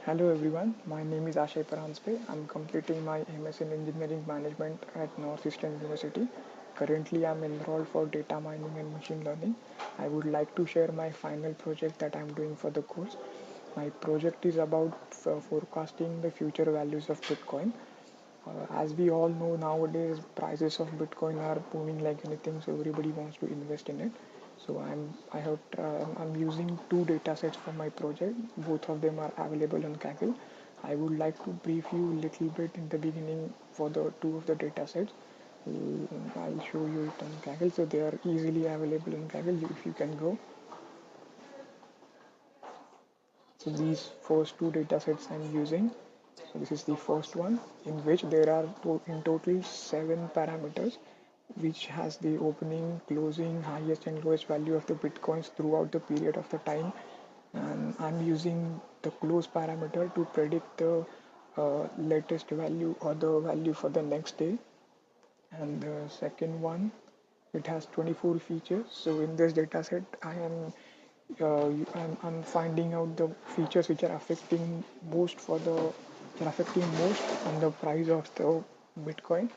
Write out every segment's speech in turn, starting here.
Hello everyone, my name is Ashay Paranspe. I'm completing my MS in Engineering Management at Northeastern University. Currently, I'm enrolled for data mining and machine learning. I would like to share my final project that I'm doing for the course. My project is about forecasting the future values of Bitcoin. As we all know nowadays, prices of Bitcoin are booming like anything, so everybody wants to invest in it. So I'm using two data sets for my project. Both of them are available on Kaggle. I would like to brief you a little bit in the beginning for the two of the data sets. I'll show you it on Kaggle. So they are easily available on Kaggle if you can go. So these first two data sets I'm using. So this is the first one in which there are in total 7 parameters which has the opening, closing, highest and lowest value of the bitcoins throughout the period of the time, and I'm using the close parameter to predict the latest value or the value for the next day. And the second one, it has 24 features. So in this dataset I'm finding out the features which are affecting most on the price of the Bitcoin,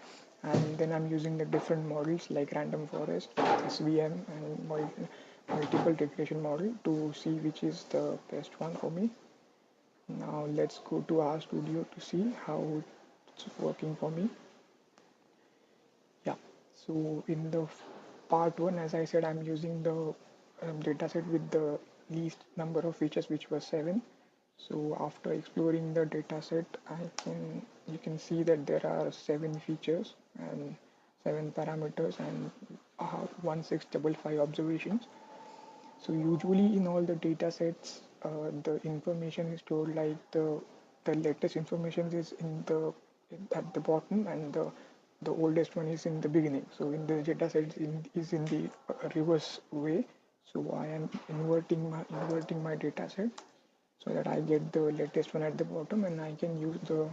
and then I'm using the different models like random forest, SVM, and multiple regression model to see which is the best one for me. Now let's go to RStudio to see how it's working for me. Yeah, so in the part one, as I said, I'm using the dataset with the least number of features, which was 7. So after exploring the dataset, you can see that there are 7 features and 7 parameters and 1655 observations. So usually in all the datasets, the information is stored like the latest information is at the bottom, and the oldest one is in the beginning. So in the dataset is in the reverse way. So I am inverting my dataset so that I get the latest one at the bottom, and I can use the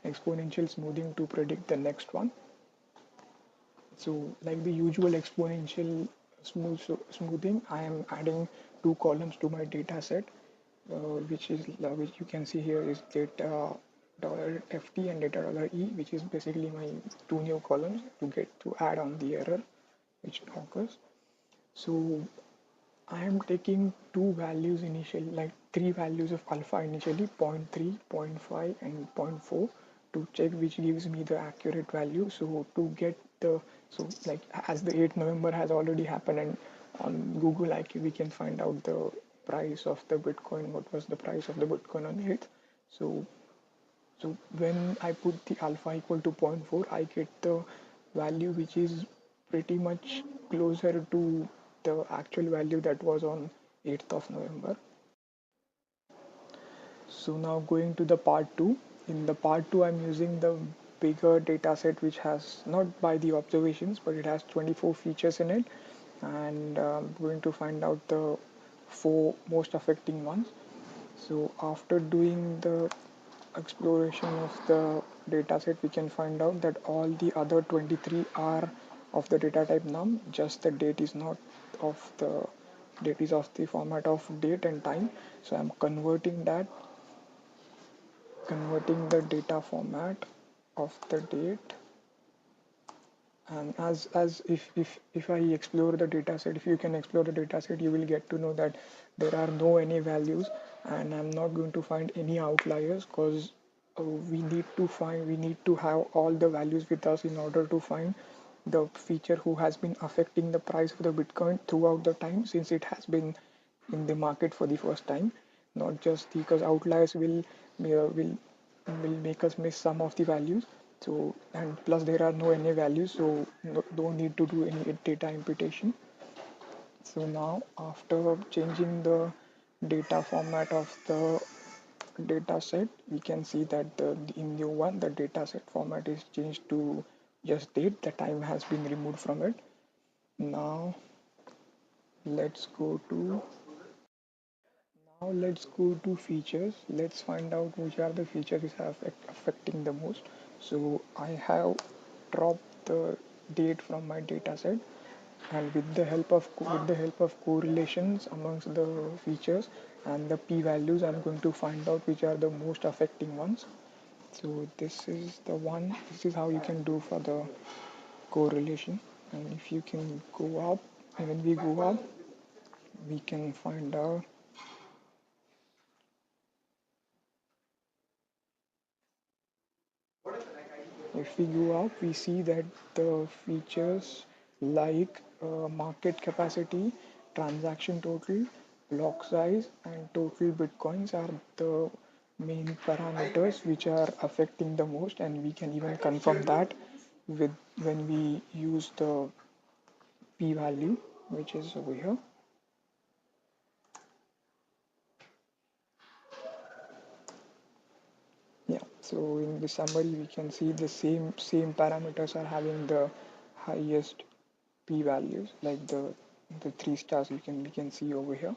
exponential smoothing to predict the next one. So like the usual exponential smoothing, I am adding 2 columns to my data set, which you can see here is data $ft and data $e, which is basically my 2 new columns to add on the error which occurs. So I am taking 2 values initially, like 3 values of alpha initially, zero point 0.3, zero point 0.5, and zero point 0.4 to check which gives me the accurate value. So to get like as the 8th November has already happened, and on Google we can find out the price of the Bitcoin, what was the price of the Bitcoin on 8th. So when I put the alpha equal to 0 0.4, I get the value which is pretty much closer to the actual value that was on 8th of November. So now going to the part 2. In the part 2, I'm using the bigger data set which has not by the observations, but it has 24 features in it, and I'm going to find out the 4 most affecting ones. So after doing the exploration of the dataset, we can find out that all the other 23 are of the data type num, just the date is not of the date is of the format of date and time. So I'm converting the data format of the date, and as if I explore the dataset, if you can explore the dataset, you will get to know that there are no any values, and I'm not going to find any outliers, because we need to have all the values with us in order to find the feature who has been affecting the price of the Bitcoin throughout the time, since it has been in the market for the first time. Not just because outliers will make us miss some of the values. So, and plus there are no NA values, so don't need to do any data imputation. So now after changing the data format of the data set, we can see that in new one the data set format is changed to just date. The time has been removed from it. Now let's go to features. Let's find out which are the features which are affecting the most. So I have dropped the date from my data set, and with the help of correlations amongst the features, and the p-values I'm going to find out which are the most affecting ones. So this is how you can do for the correlation. And if you can go up, and when we go up, we can find out. If we go up, we see that the features like market capacity, transaction total, block size, and total bitcoins are the main parameters which are affecting the most, and we can even confirm that with when we use the p-value, which is over here. Yeah, so in the summary, we can see the same parameters are having the highest p-values, like the 3 stars we can see over here.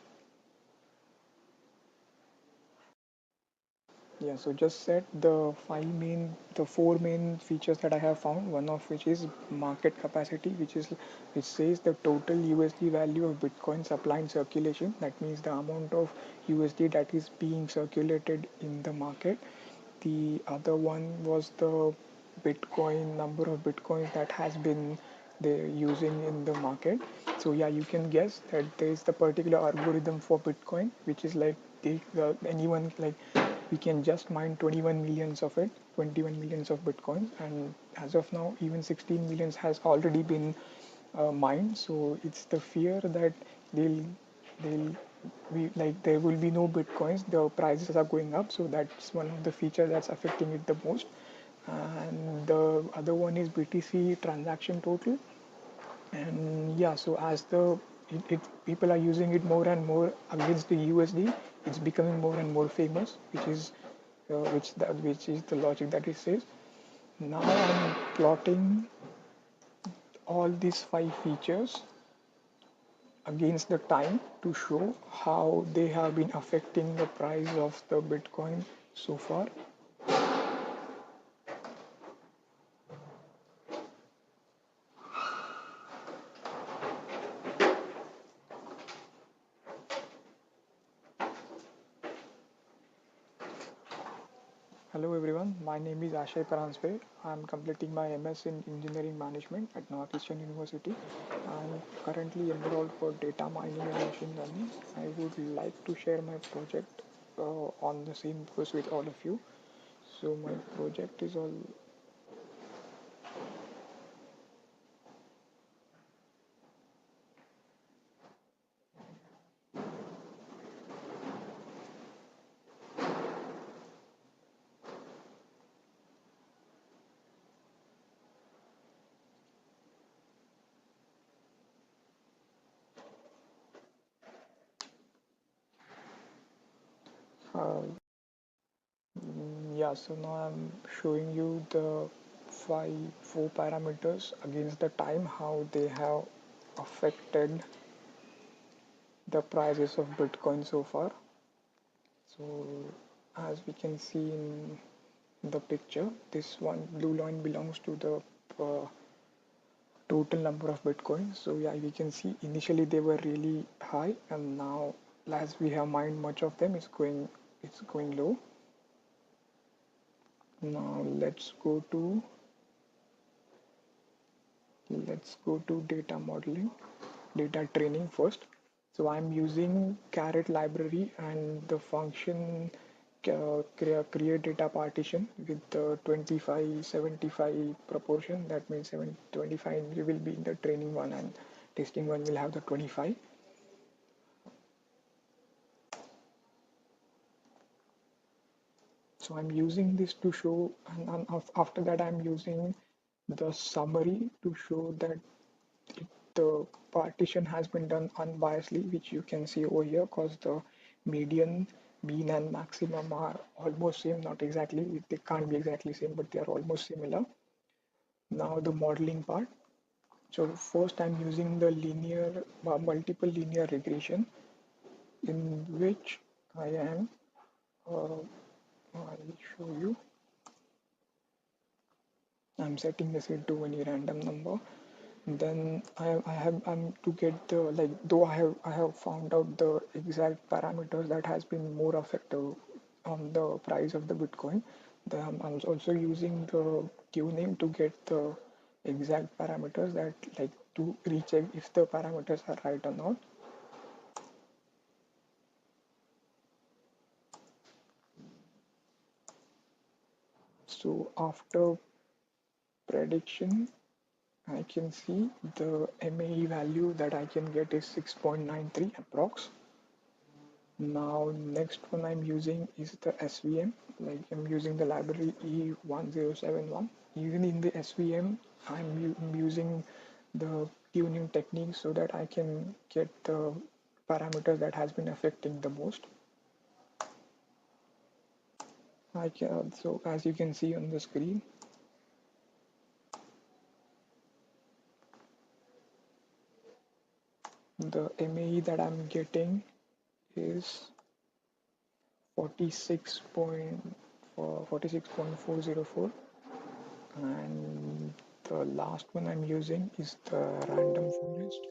Yeah, so just set the four main features that I have found. One of which is market capacity, which says the total USD value of Bitcoin supply and circulation. That means the amount of USD that is being circulated in the market. The other one was the Bitcoin number of Bitcoins that has been they're using in the market. So yeah, you can guess that there is the particular algorithm for Bitcoin, which is like anyone like we can just mine 21 millions of it, 21 millions of Bitcoins, and as of now, even 16 millions has already been mined. So it's the fear that they'll they'll we like there will be no bitcoins, the prices are going up, so that's one of the features that's affecting it the most. And the other one is BTC transaction total. And yeah, so as people are using it more and more against the USD, it's becoming more and more famous, which is the logic that it says. Now I'm plotting all these five features against the time to show how they have been affecting the price of the Bitcoin so far. Hello everyone, my name is Ashay Paranspe. I'm completing my MS in Engineering Management at Northeastern University. I'm currently enrolled for data mining and machine learning. I would like to share my project on the same course with all of you. So my project is all. Uh, yeah, so now I'm showing you the four parameters against the time, how they have affected the prices of Bitcoin so far. So as we can see in the picture, this one blue line belongs to the total number of Bitcoins. So yeah, we can see initially they were really high, and now as we have mined much of them, it's going low. Now let's go to data modeling, data training first. So I'm using Caret library and the function create data partition with the 25-75 proportion. That means 25 will be in the training one and testing one will have the 25. So I'm using this to show, and after that I'm using the summary to show that the partition has been done unbiasedly, which you can see over here, because the median, mean, and maximum are almost same. Not exactly, they can't be exactly same, but they are almost similar. Now the modeling part. So first I'm using the multiple linear regression, in which I am, I'll show you. I'm setting the seed to any random number. Then I'm to get the, like, though I have found out the exact parameters that has been more effective on the price of the Bitcoin. Then I'm also using the QName to get the exact parameters, that, like, to recheck if the parameters are right or not. So after prediction, I can see the MAE value that I can get is 6.93 approx. Now next one I'm using is the SVM, like I'm using the library E1071. Even in the SVM, I'm using the tuning technique so that I can get the parameters that has been affecting the most. So as you can see on the screen, the MAE that I'm getting is 46.404, and the last one I'm using is the random forest,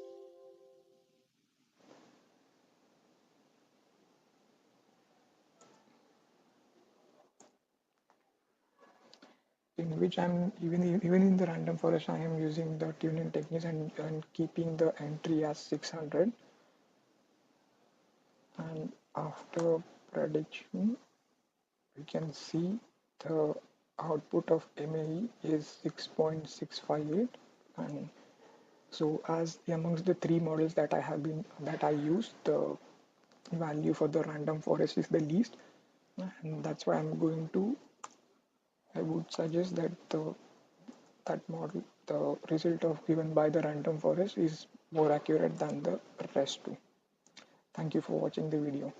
in which I'm even in the random forest I am using the tuning techniques, and keeping the entry as 600. And after prediction, we can see the output of MAE is 6.658. And so as amongst the three models that I used, the value for the random forest is the least, and that's why I would suggest that that model, the result of given by the random forest, is more accurate than the rest too. Thank you for watching the video.